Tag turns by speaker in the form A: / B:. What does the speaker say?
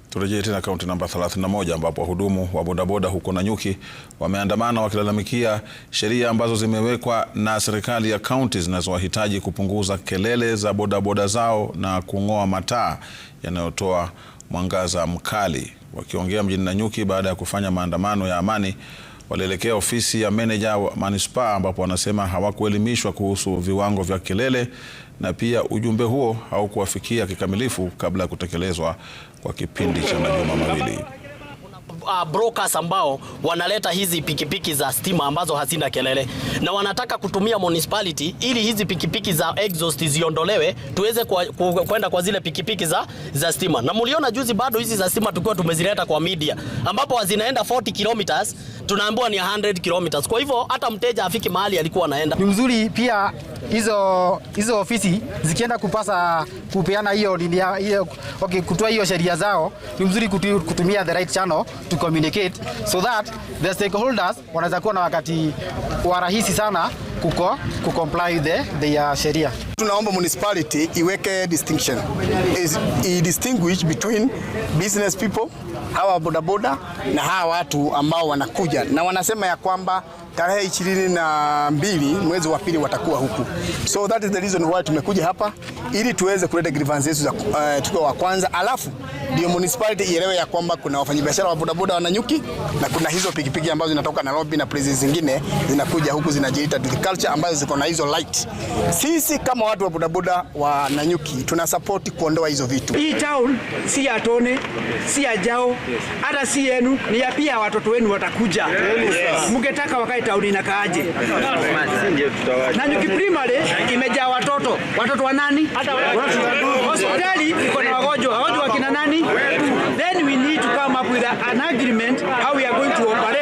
A: Turejee tena kaunti namba 31 ambapo wahudumu wa bodaboda huko Nanyuki wameandamana wakilalamikia sheria ambazo zimewekwa na serikali ya kaunti zinazowahitaji kupunguza kelele za bodaboda zao na kung'oa mataa yanayotoa mwangaza mkali. Wakiongea mjini Nanyuki baada ya kufanya maandamano ya amani, walielekea ofisi ya meneja wa manispaa ambapo wanasema hawakuelimishwa kuhusu viwango vya kelele na pia ujumbe huo haukuwafikia kikamilifu kabla ya kutekelezwa kwa kipindi cha majuma mawili.
B: Brokers ambao wanaleta hizi pikipiki za stima ambazo hazina kelele na wanataka kutumia municipality ili hizi pikipiki za exhaust ziondolewe tuweze kwenda kwa zile pikipiki za stima. Na mliona juzi bado hizi za stima tukiwa tumezileta kwa media ambapo zinaenda 40 kilometers tunaambiwa ni 100 kilometers. Kwa hivyo hata mteja afiki mahali alikuwa anaenda.
C: Ni mzuri pia hizo ofisi zikienda kupeana hiyo kutoa hiyo sheria zao, ni mzuri kutumia the right channel to communicate so that the stakeholders wanaweza kuwa na wakati wa rahisi sana kucomply with the sheria.
D: Tunaomba municipality iweke distinction, distinguish between business people, hawa bodaboda na hawa watu ambao wanakuja na wanasema ya kwamba tarehe 22 mwezi wa pili watakuwa huku. So that is the reason why tumekuja hapa ili tuweze kuleta grievances za tukiwa wa kwanza, alafu ndio municipality ielewe ya kwamba kuna wafanyabiashara wa bodaboda wa Nanyuki na kuna hizo pikipiki ambazo zinatoka Nairobi na places zingine zinakuja huku zinajiita culture ambazo ziko na hizo light. Sisi kama watu wa bodaboda wa Nanyuki tuna support kuondoa hizo vitu.
E: Hii town si ya Tone, si ya Jao, hata si yenu, ni ya pia watoto wenu watakuja. Mngetaka wakae town inakaaje? Nanyuki primary imejaa watoto. Watoto wa nani? Hospitali iko na wagonjwa. Wagonjwa wakina nani? Then we need to come up with an agreement how we are going to operate.